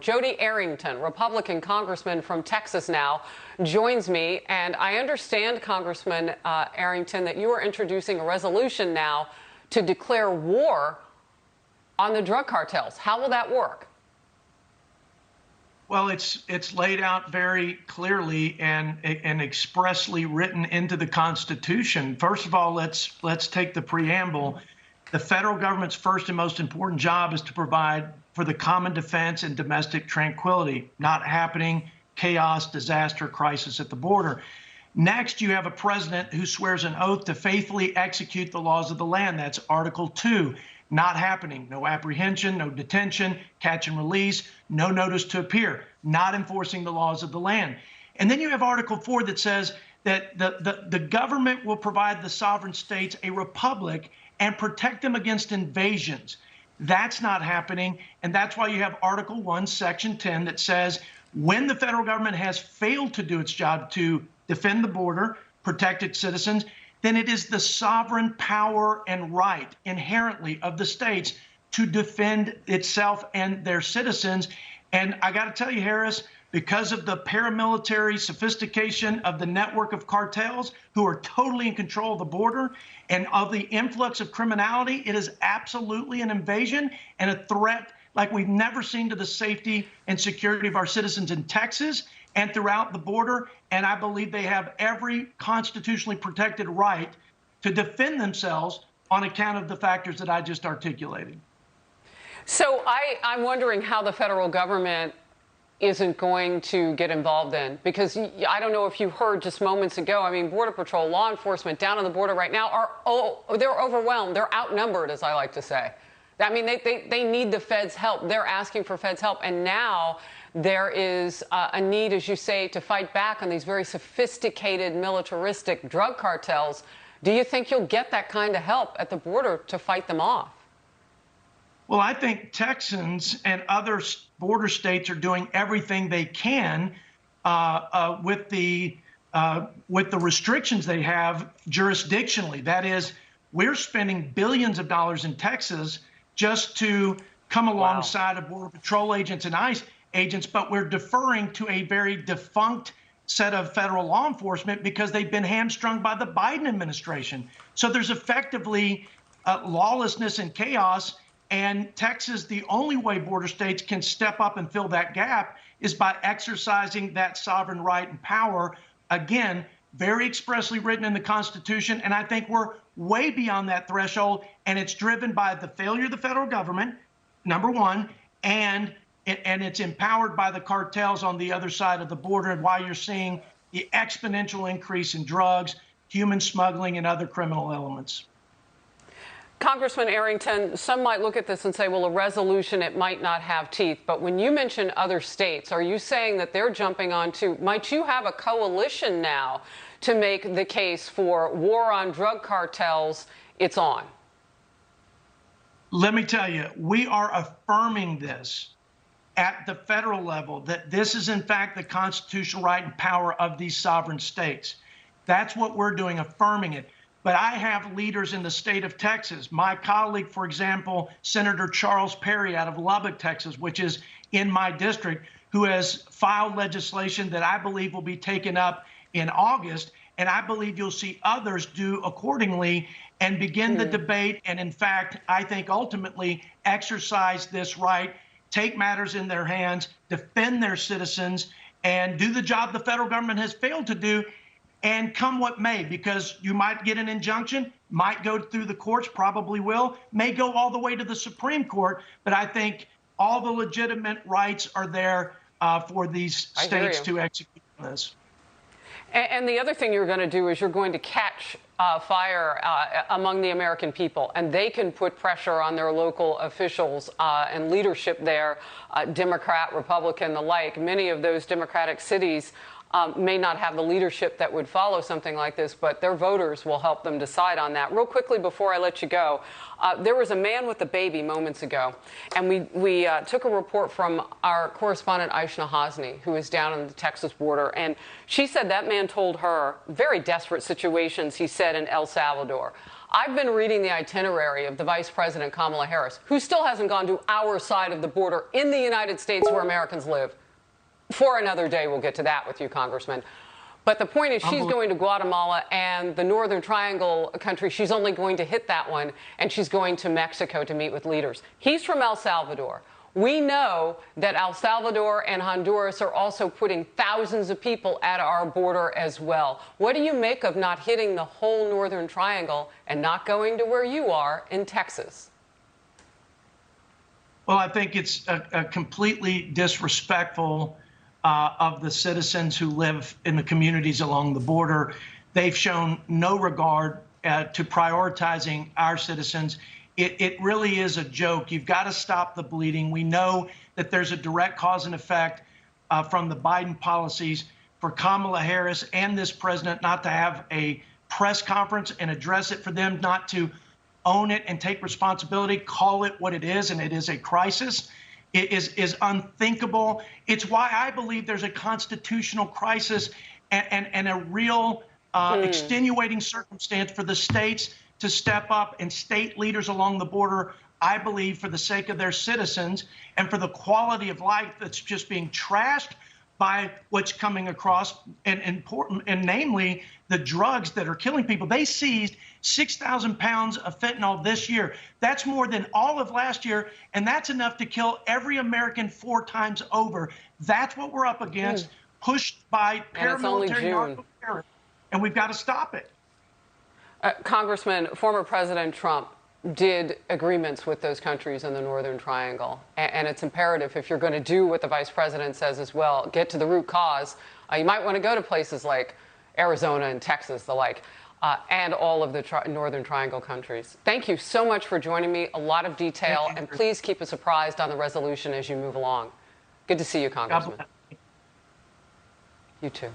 Jodey Arrington, Republican congressman from Texas now, joins me. And I understand, Congressman Arrington, that you are introducing a resolution now to declare war on the drug cartels. How will that work? Well, it's laid out very clearly and expressly written into the Constitution. First of all, let's take the preamble. The federal government's first and most important job is to provide for the common defense and domestic tranquility. Not happening, chaos, disaster, crisis at the border. Next, you have a president who swears an oath to faithfully execute the laws of the land. That's Article 2. Not happening. No apprehension, no detention, catch and release, no notice to appear. Not enforcing the laws of the land. And then you have Article 4 that says that the government will provide the sovereign states a republic and protect them against invasions. That's not happening. And that's why you have Article 1, Section 10 that says when the federal government has failed to do its job to defend the border, protect its citizens, then it is the sovereign power and right inherently of the states to defend itself and their citizens. And I got to tell you, Harris, because of the paramilitary sophistication of the network of cartels who are totally in control of the border and of the influx of criminality, it is absolutely an invasion and a threat like we've never seen to the safety and security of our citizens in Texas and throughout the border. And I believe they have every constitutionally protected right to defend themselves on account of the factors that I just articulated. So I'm wondering how the federal government isn't going to get involved in, because I don't know if you heard just moments ago, I mean, Border Patrol, law enforcement down on the border right now they're overwhelmed. They're outnumbered, as I like to say. I mean, they need the feds' help. They're asking for feds' help. And now there is a need, as you say, to fight back on these very sophisticated militaristic drug cartels. Do you think you'll get that kind of help at the border to fight them off? Well, I think Texans and other border states are doing everything they can with the restrictions they have jurisdictionally. That is, we're spending billions of dollars in Texas just to come alongside of Border Patrol agents and ICE agents, but we're deferring to a very defunct set of federal law enforcement because they've been hamstrung by the Biden administration. So there's effectively lawlessness and chaos. And Texas, the only way border states can step up and fill that gap is by exercising that sovereign right and power. Again, very expressly written in the Constitution. And I think we're way beyond that threshold. And it's driven by the failure of the federal government, number one, and it's empowered by the cartels on the other side of the border, and why you're seeing the exponential increase in drugs, human smuggling, and other criminal elements. Congressman Arrington, some might look at this and say, well, a resolution, it might not have teeth. But when you mention other states, are you saying that they're jumping onto, might you have a coalition now to make the case for war on drug cartels? It's on. Let me tell you, we are affirming this at the federal level, that this is, in fact, the constitutional right and power of these sovereign states. That's what we're doing, affirming it. But I have leaders in the state of Texas. My colleague, for example, Senator Charles Perry out of Lubbock, Texas, which is in my district, who has filed legislation that I believe will be taken up in August. And I believe you'll see others do accordingly and begin the debate. And in fact, I think ultimately exercise this right, take matters in their hands, defend their citizens, and do the job the federal government has failed to do. And come what may, because you might get an injunction, might go through the courts, probably will, may go all the way to the Supreme Court. But I think all the legitimate rights are there for these states to execute this. And the other thing you're going to do is you're going to catch fire among the American people, and they can put pressure on their local officials and leadership there, Democrat, Republican, the like. Many of those Democratic cities may not have the leadership that would follow something like this, but their voters will help them decide on that. Real quickly before I let you go, there was a man with a baby moments ago, and we took a report from our correspondent Aishna Hasni, who is down on the Texas border, and she said that man told her very desperate situations, he said, in El Salvador. I've been reading the itinerary of the Vice President, Kamala Harris, who still hasn't gone to our side of the border in the United States where Americans live. For another day, we'll get to that with you, Congressman. But the point is, she's going to Guatemala and the Northern Triangle country. She's only going to hit that one, and she's going to Mexico to meet with leaders. He's from El Salvador. We know that El Salvador and Honduras are also putting thousands of people at our border as well. What do you make of not hitting the whole Northern Triangle and not going to where you are in Texas? Well, I think it's a completely disrespectful of the citizens who live in the communities along the border. They've shown no regard to prioritizing our citizens. It really is a joke. You've got to stop the bleeding. We know that there's a direct cause and effect from the Biden policies for Kamala Harris and this president not to have a press conference and address it, for them not to own it and take responsibility, call it what it is, and it is a crisis. It is unthinkable. It's why I believe there's a constitutional crisis and a real extenuating circumstance for the states to step up, and state leaders along the border, I believe, for the sake of their citizens and for the quality of life that's just being trashed by what's coming across, and namely the drugs that are killing people. They seized 6,000 pounds of fentanyl this year. That's more than all of last year, and that's enough to kill every American 4 times over. That's what we're up against, pushed by paramilitary narco terrorists, and we've got to stop it. Congressman, former President Trump did agreements with those countries in the Northern Triangle. And it's imperative, if you're going to do what the Vice President says as well, get to the root cause. You might want to go to places like Arizona and Texas, the like, and all of the Northern Triangle countries. Thank you so much for joining me. A lot of detail. And please keep us apprised on the resolution as you move along. Good to see you, Congressman. You too.